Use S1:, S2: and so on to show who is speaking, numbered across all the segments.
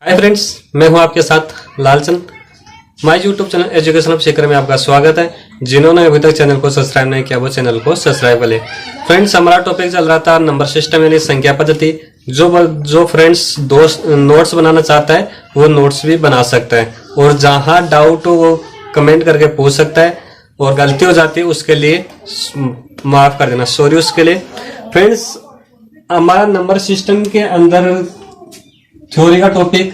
S1: Hi friends, मैं हूं आपके साथ Lalchand. My YouTube channel education of Shekhar में आपका स्वागत है। जिन्होंने अभी तक चैनल को सब्सक्राइब नहीं किया वो चैनल को सब्सक्राइब कर ले। फ्रेंड्स, हमारा टॉपिक चल रहा था नंबर सिस्टम यानी संख्या पद्धति। जो फ्रेंड्स दोस्त नोट्स बनाना चाहता है वो नोट्स भी बना सकता है, और जहां डाउट हो वो कमेंट करके पूछ सकता है, और गलती हो जाती है उसके लिए माफ कर देना, सॉरी उसके लिए। फ्रेंड्स, हमारा नंबर सिस्टम के अंदर थ्योरी का टॉपिक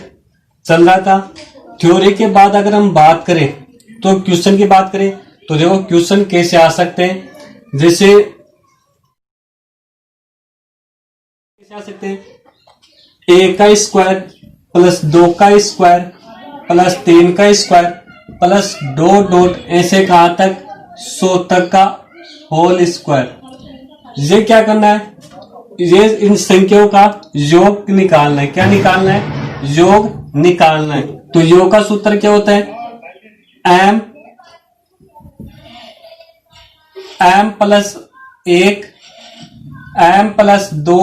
S1: चल रहा था। थ्योरी के बाद अगर हम बात करें तो क्वेश्चन की बात करें तो देखो क्वेश्चन कैसे आ सकते हैं। जैसे कैसे आ सकते हैं, ए का स्क्वायर प्लस 2 का स्क्वायर प्लस 3 का स्क्वायर प्लस डॉट डॉट ऐसे कहां तक 100 तक का होल स्क्वायर। ये क्या करना है, ये इन संख्याओं का योग निकालना है। क्या निकालना है? योग निकालना है। तो योग का सूत्र क्या होता है? m प्लस 1 m प्लस 2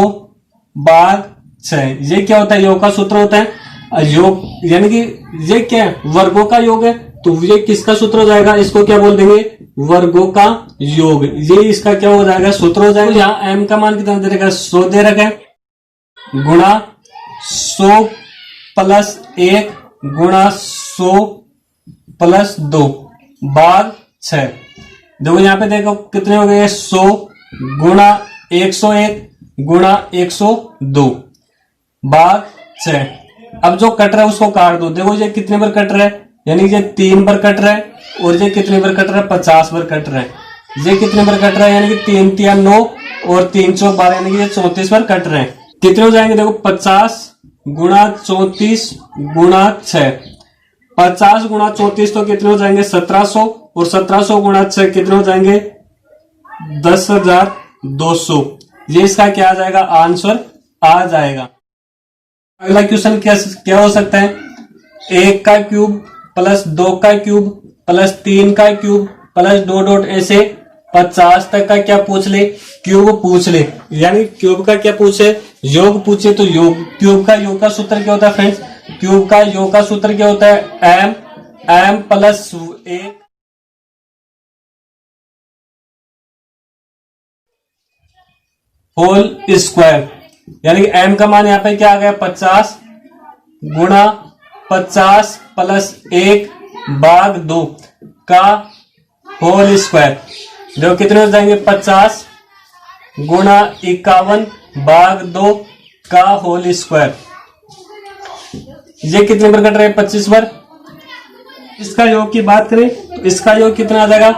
S1: भाग 6। ये क्या होता है? योग का सूत्र होता है योग, यानी कि ये क्या है? वर्गों का योग है। तो ये किसका सूत्र हो जाएगा? इसको क्या बोल देंगे? वर्गों का योग। ये इसका क्या हो जाएगा? सूत्र हो जाएगा। यहाँ m का मान कितना दे रखा है? 100 दे रखा है, गुणा 100 प्लस 1 गुणा 100 प्लस 2 भाग 6। देखो यहाँ पे देखो कितने हो गए? 100 गुणा 101 गुणा 102 भाग 6। अब जो कट रहा है उसको काट दो। देखो ये कितने बार कट रहा है? यानी ये 3 बार कट रहा है, और ये कितने बार कट रहा है? 50 बार कट रहा है। ये कितने बार कट रहा है? यानी कि 3 3 9 और 3 चौक 12, यानी कि ये 34 बार कट रहे हैं। कितने हो जाएंगे? देखो 50 गुणा 34 गुणा 6। 50 गुणा 34 तो कितने हो जाएंगे? 1700, और 1700 गुणा 6 कितने हो जाएंगे? 10,200। ये इसका क्या आ जाएगा? आंसर आ जाएगा। अगला क्वेश्चन क्या हो सकता है? 1 का क्यूब प्लस 2 का क्यूब प्लस 3 का क्यूब प्लस डॉट डॉट ऐसे 50 तक का क्या पूछ ले? क्यूब पूछ ले। यानी क्यूब का क्या पूछे? योग पूछे। तो योग, क्यूब का योग का सूत्र क्या होता है फ्रेंड्स? क्यूब का योग का सूत्र क्या होता है? m plus 1 whole square. यानी कि m का मान यहाँ पे क्या आ गया? 50 गुणा 50 प्लस 1 भाग 2 का होल स्क्वायर। देखो कितने हो जाएंगे? 50 गुणा 51 भाग 2 का होल स्क्वायर। ये कितने बार कट रहे हैं? 25 बार। इसका योग की बात करें तो इसका योग कितना आ जाएगा?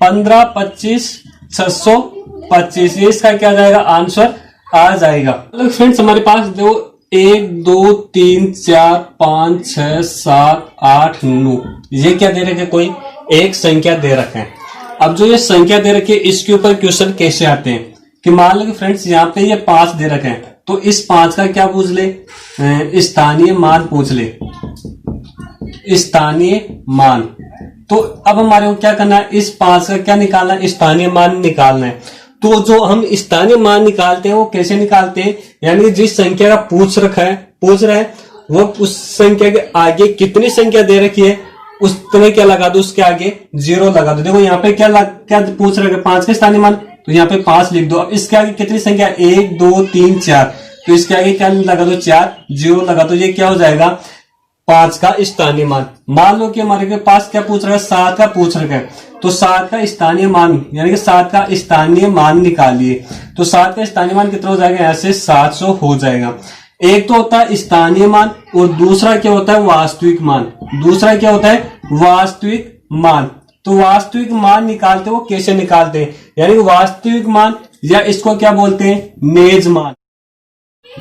S1: 15 25 625। ये इसका क्या आ जाएगा? आंसर आ जाएगा। फ्रेंड्स, हमारे पास देखो 1 2 3 4 5 6 7 8 9, ये क्या दे रखे? कोई एक संख्या दे रखे हैं। अब जो ये संख्या दे रखी है इसके ऊपर क्वेश्चन कैसे आते हैं कि मान लो कि फ्रेंड्स यहाँ पे ये 5 दे रखे हैं, तो इस 5 का क्या पूछ ले? स्थानीय मान पूछ ले, स्थानीय मान। तो अब हमारे को क्या करना है? इस 5 का क्या निकालना है? स्थानीय मान निकालना है। तो जो हम स्थानीय मान निकालते हैं वो कैसे निकालते हैं? यानी जिस संख्या का पूछ रहा है वो उस संख्या के आगे कितनी संख्या दे रखी है उस तरह क्या लगा दो, उसके आगे 0 लगा दो। देखो यहाँ पे क्या पूछ रहा है? 5 का स्थानीय मान, तो यहाँ पे 5 लिख दो। अब इसके आगे कितनी संख्या? 1 2 3 4, तो इसके आगे क्या लगा दो? 4, 0 लगा दो। ये क्या हो जाएगा? 5 का स्थानीय मान। मान लो कि हमारे के पास क्या पूछ रहा है? 7 का पूछ रखा है, तो 7 का स्थानीय मान यानी कि 7 का स्थानीय मान निकालिए। तो 7 का स्थानीय मान कितना हो जाएगा? ऐसे 700 हो जाएगा। एक तो होता है स्थानीय मान, और दूसरा क्या होता है? वास्तविक मान। दूसरा क्या होता है? वास्तविक मान। तो वास्तविक मान निकालते वो कैसे निकालते हैं? यानी वास्तविक मान, या इसको क्या बोलते हैं? नेज मान।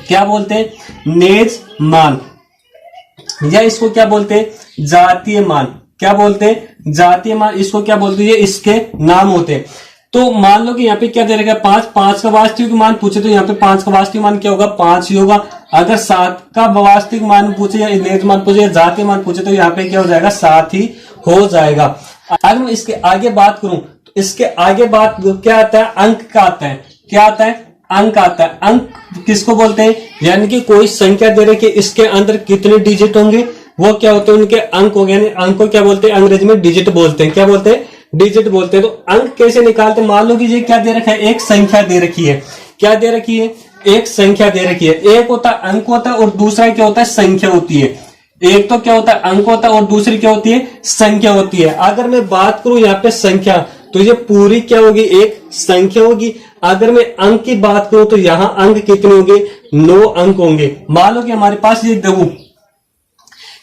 S1: क्या बोलते हैं? नेज मान। या इसको क्या बोलते हैं? जातीय मान। क्या बोलते हैं? जातीय मान। इसको क्या बोलते हैं? ये इसके नाम होते हैं। तो मान लो कि यहाँ पे क्या दे रखा है? 5 का वास्तविक मान पूछे तो यहाँ पे 5 का वास्तविक मान क्या होगा? 5 ही होगा। अगर 7 का वास्तविक मान पूछे या नेज मान पूछे या जातीय मान पूछे तो यहाँ पे क्या हो जाएगा? 7 ही हो जाएगा। अगर मैं इसके आगे बात करूं तो इसके आगे बात क्या आता है? अंक का आता है। क्या आता है? अंक आता है। अंक किसको बोलते हैं? यानी कि कोई संख्या दे रखी है, इसके अंदर कितने डिजिट होंगे वो क्या होते हैं? उनके अंक हो गए। अंक को क्या बोलते हैं? अंग्रेजी में डिजिट बोलते हैं। क्या बोलते हैं? डिजिट बोलते हैं। तो अंक कैसे निकालते हैं? मान लो कि ये क्या दे रखा है? एक संख्या दे रखी है। क्या दे रखी है? एक संख्या दे रखी है। एक होता है अंक होता है और दूसरा क्या होता है? संख्या होती है। एक तो क्या होता है? अंक होता है और दूसरी क्या होती है? संख्या होती है। अगर मैं बात करूं यहाँ पे संख्या, तो ये पूरी क्या होगी? एक संख्या होगी। अगर मैं अंक की बात करूं तो यहाँ अंक कितने होंगे? 9 अंक होंगे। मान लो कि हमारे पास ये देखो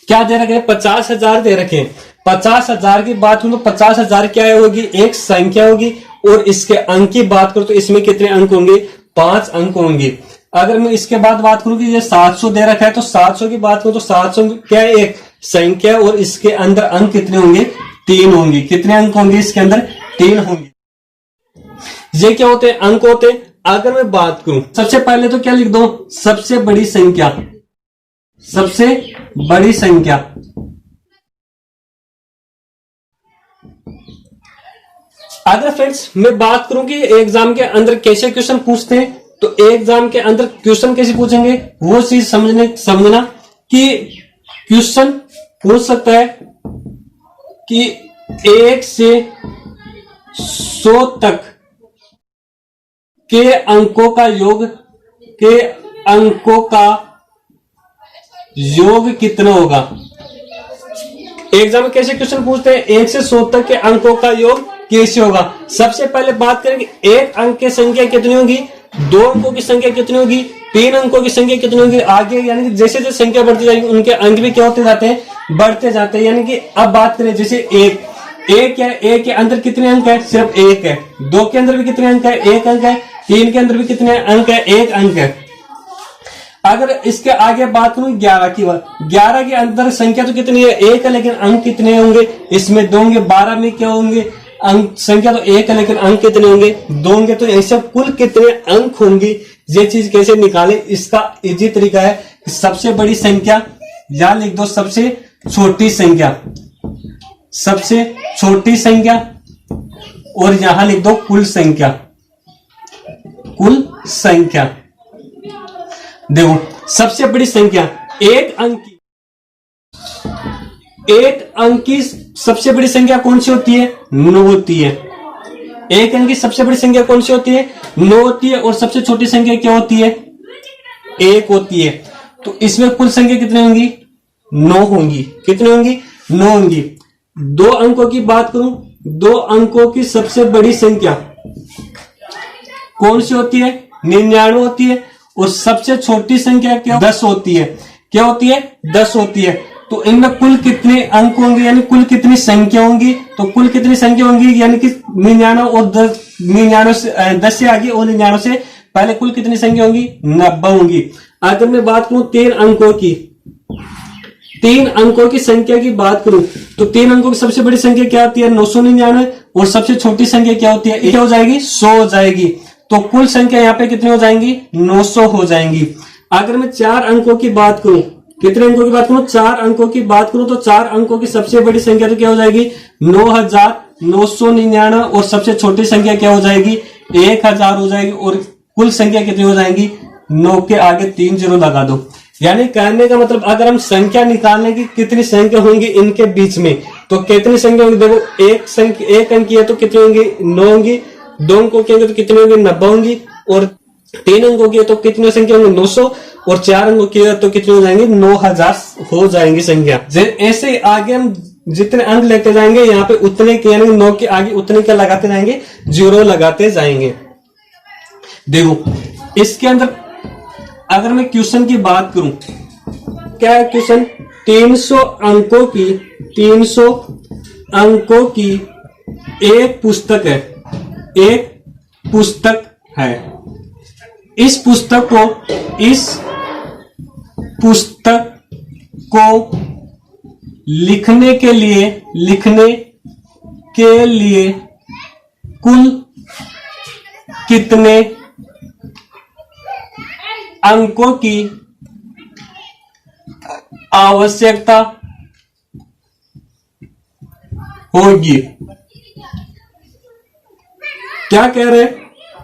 S1: क्या दे रखे हैं? 50,000 दे रखे हैं। 50,000 की बात करूं तो 50,000 क्या होगी? एक संख्या होगी। और इसके अंक की बात करूं तो इसमें कितने अंक होंगे? 5 अंक होंगे। अगर मैं इसके बाद बात करूं कि ये 700 दे रखा है, तो 700 की बात करूं तो 700 क्या है? एक संख्या और इसके अंदर अंक कितने होंगे? 3 होंगे। कितने अंक होंगे इसके अंदर? 3 होंगे। ये क्या होते हैं? अंक होते हैं। अगर मैं बात करूं सबसे पहले तो क्या लिख दो? सबसे बड़ी संख्या। सबसे बड़ी संख्या। अगर फ्रेंड्स मैं बात करूं कि एग्जाम के अंदर कैसे क्वेश्चन पूछते हैं, तो एग्जाम के अंदर क्वेश्चन कैसे पूछेंगे वो चीज समझना कि क्वेश्चन पूछ सकता है कि 1 से 100 तक के अंकों का योग कितना होगा? एग्जाम में कैसे क्वेश्चन पूछते हैं? 1 से 100 तक के अंकों का योग कैसे होगा? सबसे पहले बात करेंगे एक अंक की संख्या कितनी होगी, 2 अंकों की संख्या कितनी होगी, 3 अंकों की संख्या कितनी होगी। आगे यानी कि जैसे जैसे संख्या बढ़ती जाएगी उनके अंक भी क्या होते जाते हैं? बढ़ते जाते हैं। यानी कि अब बात करें जैसे एक है, एक के अंदर कितने अंक है? सिर्फ एक है। 2 के अंदर भी कितने अंक है? 1 अंक है। 3 के अंदर भी कितने अंक है? 1 अंक है। अगर इसके आगे बात करूं 11 की बात, 11 के अंदर संख्या तो कितनी है? 1 है, लेकिन अंक कितने होंगे? इसमें 2 होंगे। 12 में क्या होंगे? अंक संख्या तो 1 है, लेकिन अंक कितने होंगे? 2 होंगे। तो ऐसे कुल कितने अंक होंगे? ये चीज कैसे निकाले? इसका इजी तरीका है कि सबसे बड़ी संख्या या लिख दो सबसे छोटी संख्या, सबसे छोटी संख्या, और यहां लिख दो कुल संख्या। कुल संख्या देखो सबसे बड़ी संख्या एक अंक की सबसे बड़ी संख्या कौन सी होती है? 9 होती है। एक अंक की सबसे बड़ी संख्या कौन सी होती है? 9 होती है। और सबसे छोटी संख्या क्या होती है? 1 होती है। तो इसमें कुल संख्या कितनी होंगी? 9 होंगी। कितनी होंगी? 9 होंगी। 2 अंकों की बात करूं, 2 अंकों की सबसे बड़ी संख्या कौन सी होती है? 99 होती है। और सबसे छोटी संख्या क्या? 10 होती है। क्या होती है? 10 होती है। तो इनमें कुल कितने अंक होंगे? यानी कुल कितनी संख्या होंगी? तो कुल कितनी संख्या होंगी? यानी कि 99 और 10 से आगे और 99 से पहले कुल कितनी संख्या होंगी? 90 होंगी। अगर मैं बात करूं 3 अंकों की संख्या की बात करूं तो 3 अंकों की सबसे बड़ी संख्या क्या होती है? 999। और सबसे छोटी संख्या क्या होती है? क्या हो जाएगी? 100 हो जाएगी। तो कुल संख्या यहाँ पे कितनी हो जाएंगी? 900 हो जाएंगी। अगर मैं 4 अंकों की बात करूं, कितने अंकों की बात करूं? 4 अंकों की बात करूं तो 4 अंकों की सबसे बड़ी संख्या तो क्या हो जाएगी? 9,999। और सबसे छोटी संख्या क्या हो जाएगी? 1000 हो जाएगी। और कुल संख्या कितनी हो जाएगी? 9 के आगे 3 0 लगा दो। यानी कहने का मतलब अगर हम संख्या निकालने की कितनी संख्या होंगी इनके बीच में, तो कितनी संख्या होंगी? देखो एक अंक की है तो कितनी होंगी? 9 होंगी। 2 अंकों की तो कितनी होंगी? 90 होंगी। और 3 अंकों की तो कितनी संख्या होंगी? 900। और 4 अंकों की तो कितनी हो जाएंगे? 9000 हो जाएंगी संख्या। ऐसे आगे हम जितने अंक लेते जाएंगे यहाँ पे उतने के, यानी 9 के आगे उतने क्या लगाते जाएंगे? 0 लगाते जाएंगे। देखो इसके अंदर अगर मैं क्वेश्चन की बात करूं, क्या है क्वेश्चन? 300 अंकों की एक पुस्तक है। इस पुस्तक को लिखने के लिए कुल कितने अंकों की आवश्यकता होगी? क्या कह रहे हैं?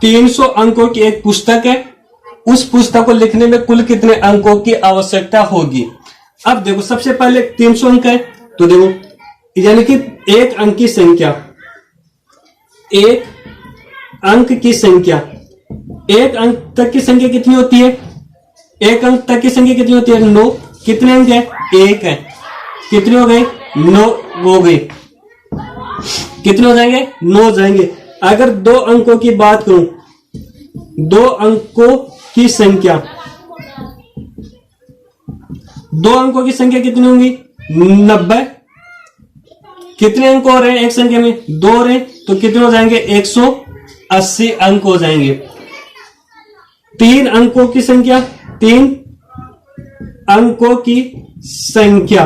S1: 300 अंकों की एक पुस्तक है, उस पुस्तक को लिखने में कुल कितने अंकों की आवश्यकता होगी। अब देखो सबसे पहले 300 अंक है, तो देखो यानी कि एक अंक की संख्या, एक अंक की संख्या, एक अंक तक की संख्या कितनी होती है, एक अंक तक की संख्या कितनी होती है, 9। कितने अंक है, एक है, कितने हो गए, 9 हो गए, कितने हो जाएंगे, 9 हो जाएंगे। अगर 2 अंकों की बात करूं, 2 अंकों की संख्या, 2 अंकों की संख्या कितनी होंगी, 90। कितने अंक हो रहे हैं एक संख्या में, 2 हो रहे हैं, तो कितने हो जाएंगे, 180 अंक हो जाएंगे। 3 अंकों की संख्या, 3 अंकों की संख्या,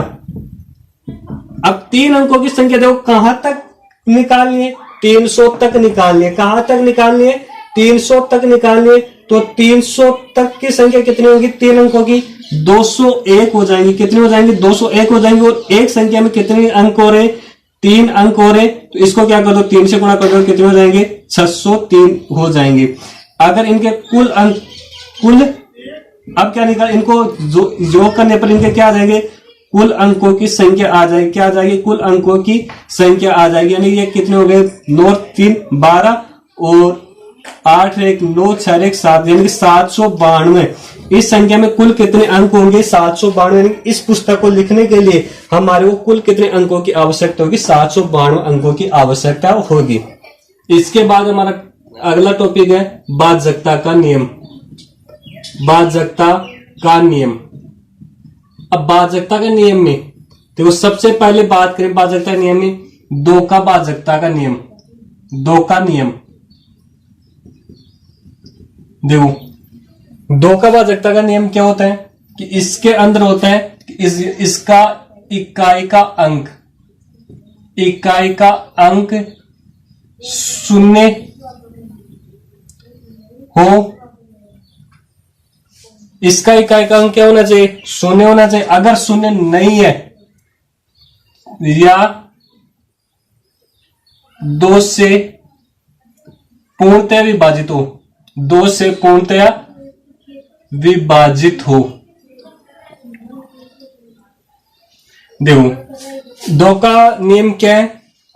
S1: अब 3 अंकों की संख्या देखो कहां तक निकालनी है, 300 तक निकालनी है। कहां तक निकालनी है, 300 तक निकालनी है। तो 300 तक की संख्या कितनी होगी, 3 अंकों की, 201 हो जाएंगी। कितने हो जाएंगे, 201 हो जाएंगे। और एक संख्या में कितने अंक हो रहे, 3 अंक हो रहे, तो इसको क्या कर दो, 3 से गुणा कर दो, कितने हो जाएंगे, 603 हो जाएंगे। अगर इनके कुल अंक, कुल, अब क्या निकाल, इनको योग करने पर इनके क्या आ जाएंगे, कुल अंकों की संख्या आ जाएगी। क्या आ जाएगी, कुल अंकों की संख्या आ जाएगी। यानी ये कितने हो गए, 9 3 12 और 8 1 9 6 1 7, यानी कि 792। इस संख्या में कुल कितने अंक होंगे, 792। इस पुस्तक को लिखने के लिए हमारे को कुल कितने अंकों की आवश्यकता होगी, 792 अंकों की आवश्यकता होगी। इसके बाद हमारा अगला टॉपिक है बाध्यता का नियम। बाध्यता का नियम। अब बाध्यता के नियम में देखो सबसे पहले बात करें बाध्यता नियम में, 2 का बाध्यता का नियम, 2 का नियम। देखो 2 का बाध्यता का नियम क्या होता है कि इसके अंदर होता है कि इसका इकाई का अंक, इकाई का अंक 0 हो, इसका इकाई का अंक क्या होना चाहिए, 0 होना चाहिए। अगर 0 नहीं है या 2 से पूर्णतया विभाजित हो, 2 से पूर्णतया विभाजित हो। देखो 2 का नियम क्या है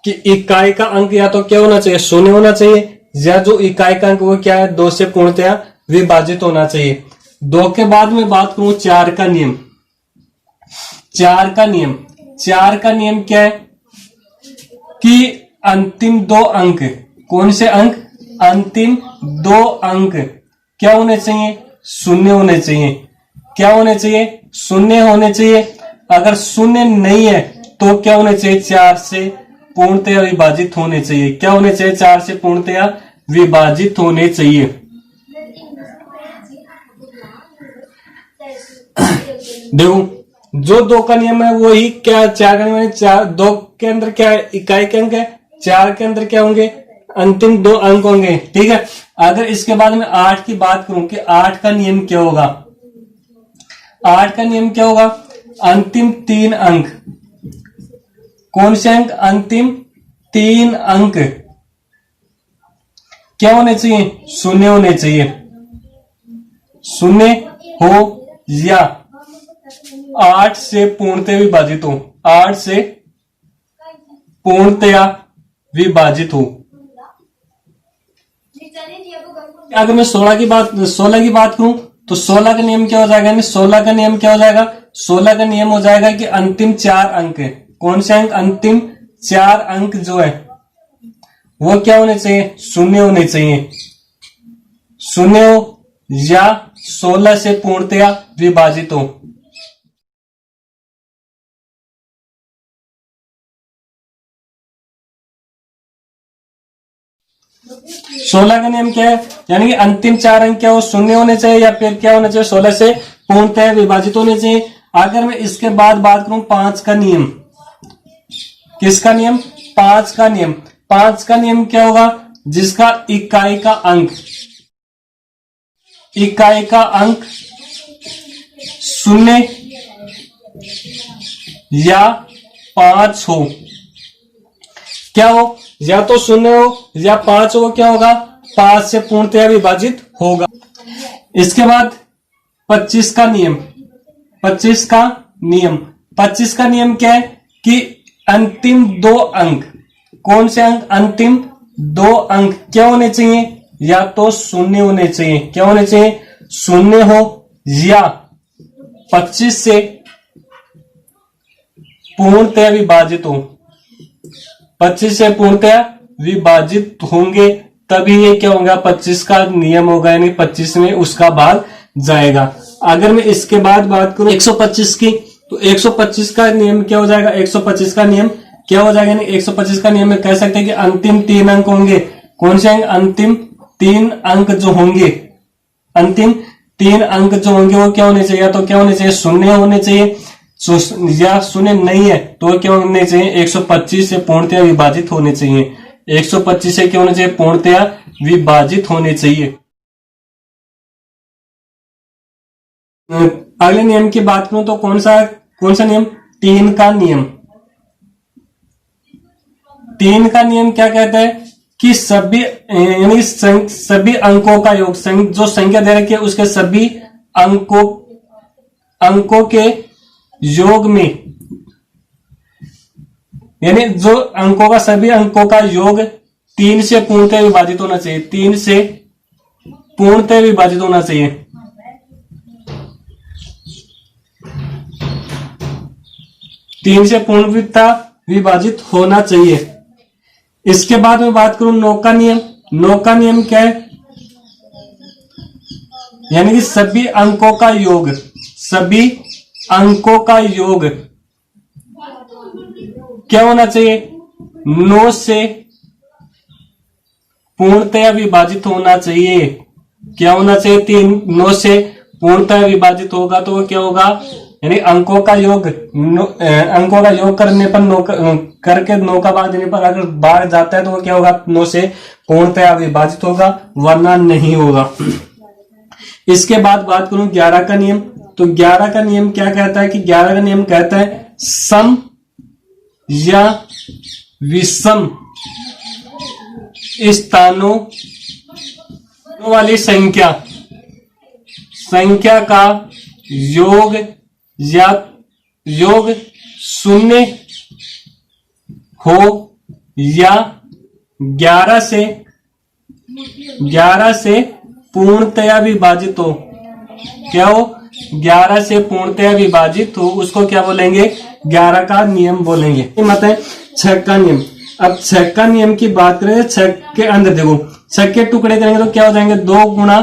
S1: कि इकाई का अंक या तो क्या होना चाहिए, 0 होना चाहिए, या जो इकाई का अंक वो क्या है, 2 से पूर्णतया विभाजित होना चाहिए। 2 के बाद में बात करूं 4 का नियम। 4 का नियम, 4 का नियम क्या है कि अंतिम 2 अंक, कौन से अंक, अंतिम 2 अंक क्या होने चाहिए, 0 होने चाहिए। क्या होने चाहिए, 0 होने चाहिए। अगर 0 नहीं है तो क्या होने चाहिए, 4 से पूर्णतया विभाजित होने चाहिए। क्या होने चाहिए, 4 से पूर्णतया विभाजित होने चाहिए। देखो जो 2 का नियम है वही क्या 4 का नियम है। 2 के अंदर क्या है, इकाई के अंक है, 4 के अंदर क्या होंगे, अंतिम 2 अंक होंगे। ठीक है। अगर इसके बाद में 8 की बात करूं कि 8 का नियम क्या होगा, 8 का नियम क्या होगा, अंतिम 3 अंक, कौन से अंक, अंतिम 3 अंक क्या होने चाहिए, 0 होने चाहिए। 0 हो या 8 से पूर्णतया विभाजित हो, 8 से पूर्णतया विभाजित हो। अगर मैं 16 की बात करूं तो 16 का नियम क्या हो जाएगा, 16 का नियम क्या हो जाएगा, 16 का नियम हो जाएगा कि अंतिम 4 अंक, कौन से अंक, अंतिम 4 अंक जो है वो क्या होने चाहिए, 0 होने चाहिए। 0 हो या 16 से पूर्णतया विभाजित हो। सोलह का नियम क्या है, यानी कि अंतिम 4 अंक क्या हो, 0 होने चाहिए या फिर क्या होना चाहिए, 16 से पूर्णतः विभाजित होने चाहिए। अगर मैं इसके बाद बात करूं 5 का नियम, किसका नियम, 5 का नियम। 5 का नियम क्या होगा, जिसका इकाई का अंक, इकाई का अंक 0 या 5 हो। क्या हो, या तो 0 हो या 5 हो, क्या होगा, 5 से पूर्णतया विभाजित होगा। इसके बाद 25 का नियम। 25 का नियम क्या है कि अंतिम 2 अंक, कौन से अंक? अंतिम 2 अंक क्या होने चाहिए? या तो शून्य होने चाहिए। क्या होने चाहिए? शून्य हो या 25 से पूर्णतया विभाजित हो। 25 से पूर्णतया विभाजित होंगे तभी ये क्या होगा? 25 का नियम होगा, यानी 25 में उसका भाग जाएगा। अगर मैं इसके बाद बात करूं 125 की, तो 125 का नियम क्या हो जाएगा? 125 का नियम क्या हो जाएगा? 125 का नियम में कह सकते हैं कि अंतिम 3 अंक होंगे। कौन से अंक? अंतिम 3 अंक जो होंगे, अंतिम 3 अंक जो होंगे वो क्या होने चाहिए? या तो क्या होने चाहिए? शून्य होने चाहिए, या शून्य नहीं है तो क्या होने चाहिए? 125 से पूर्णतया विभाजित होने चाहिए। 125 से क्या होने चाहिए? पूर्णतया विभाजित होने चाहिए। अगले नियम की बात करूं तो कौन सा नियम? 3 का नियम। 3 का नियम क्या कहता है कि सभी, यानी सभी अंकों का योग, जो संख्या दे रखी है उसके सभी अंकों के योग में, यानी जो अंकों का, सभी अंकों का योग 3 से पूर्णतः विभाजित होना चाहिए। 3 से पूर्णतः विभाजित होना चाहिए। तीन से पूर्णतः विभाजित होना चाहिए। इसके बाद में बात करूं 9 का नियम। 9 का नियम क्या है? यानी कि सभी अंकों का योग, सभी अंकों का योग क्या होना चाहिए? 9 से पूर्णतया विभाजित होना चाहिए। क्या होना चाहिए? 9 से पूर्णतया विभाजित होगा तो वो क्या होगा? यानी अंकों का योग करने पर 9 करके 9 का भाग देने पर अगर भाग जाता है तो वो क्या होगा? 9 से पूर्णतया विभाजित होगा, वरना नहीं होगा। इसके बाद बात करूं 11 का नियम। तो 11 का नियम क्या कहता है कि 11 का नियम कहता है सम या विषम स्थानों वाली संख्या का योग या योग शून्य हो या 11 से पूर्णतया विभाजित हो। क्या हो? 11 से पूर्णतया विभाजित हो, उसको क्या बोलेंगे? 11 का नियम बोलेंगे। मत है 6 का नियम। अब 6 का नियम की बात करें, 6 के अंदर देखो, 6 के टुकड़े करेंगे तो क्या हो जाएंगे? 2 गुणा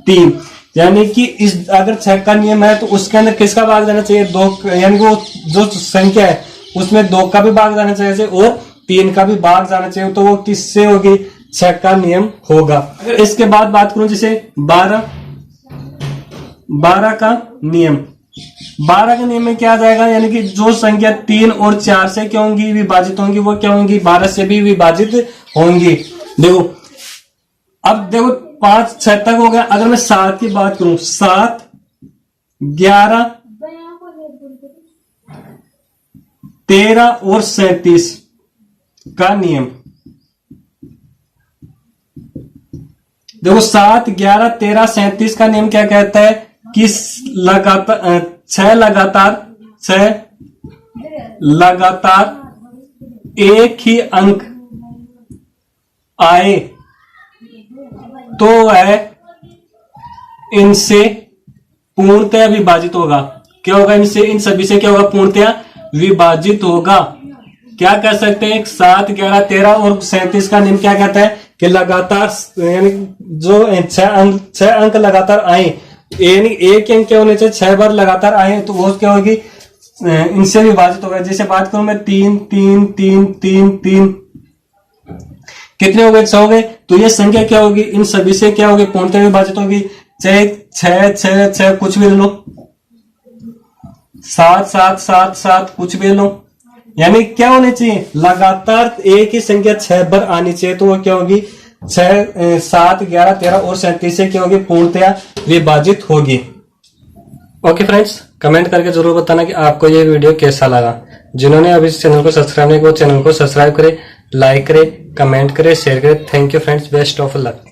S1: 3, यानी कि इस अगर 6 का नियम है तो उसके अंदर किसका भाग जाना चाहिए? 2, यानी वो जो संख्या है उसमें 2 का भी भाग जाना चाहिए और 3 का भी भाग जाना चाहिए, तो वो किससे होगी? 6 का नियम होगा। अगर इसके बाद बात करूं जैसे 12 का नियम। 12 के नियम में क्या आ जाएगा? यानी कि जो संख्या 3 और 4 से क्या होंगी? विभाजित होंगी, वो क्या होंगी? 12 से भी विभाजित होंगी। देखो, अब देखो 5 6 तक हो गया। अगर मैं 7 की बात करूं, 7 11 13 और 37 का नियम। देखो 7 11 13 37 का नियम क्या कहता है कि लगातार 6 लगातार एक ही अंक आए तो वह इनसे पूर्णतया विभाजित होगा। क्या होगा? इनसे, इन सभी से क्या होगा? पूर्णतया विभाजित होगा। क्या कह सकते हैं? 7 11 13 और 37 का नियम क्या कहता है कि लगातार, यानी जो 6 अंक लगातार आए, यानी एक अंक क्या होने चाहिए? 6 बार लगातार आए तो वो क्या होगी? इनसे विभाजित होगा। जैसे बात करूं मैं 3 3 3 3 3, कितने हो गए? 6 हो गए। तो ये संख्या क्या होगी? इन सभी से क्या होगी? पूर्णतः विभाजित होगी। चाहे 6 6 6 कुछ भी लो, 7 7 7 7 कुछ भी लो, यानी क्या होने चाहिए? लगातार एक ही संख्या 6 बार आनी चाहिए, तो वो क्या होगी? 6 7 11 13 और 37 से क्या होगी? पूर्णतया विभाजित होगी। ओके फ्रेंड्स, कमेंट करके जरूर बताना कि आपको ये वीडियो कैसा लगा। जिन्होंने अभी इस चैनल को सब्सक्राइब नहीं किया, चैनल को सब्सक्राइब करें, लाइक करें, कमेंट करें, शेयर करें। Thank you friends, best of luck.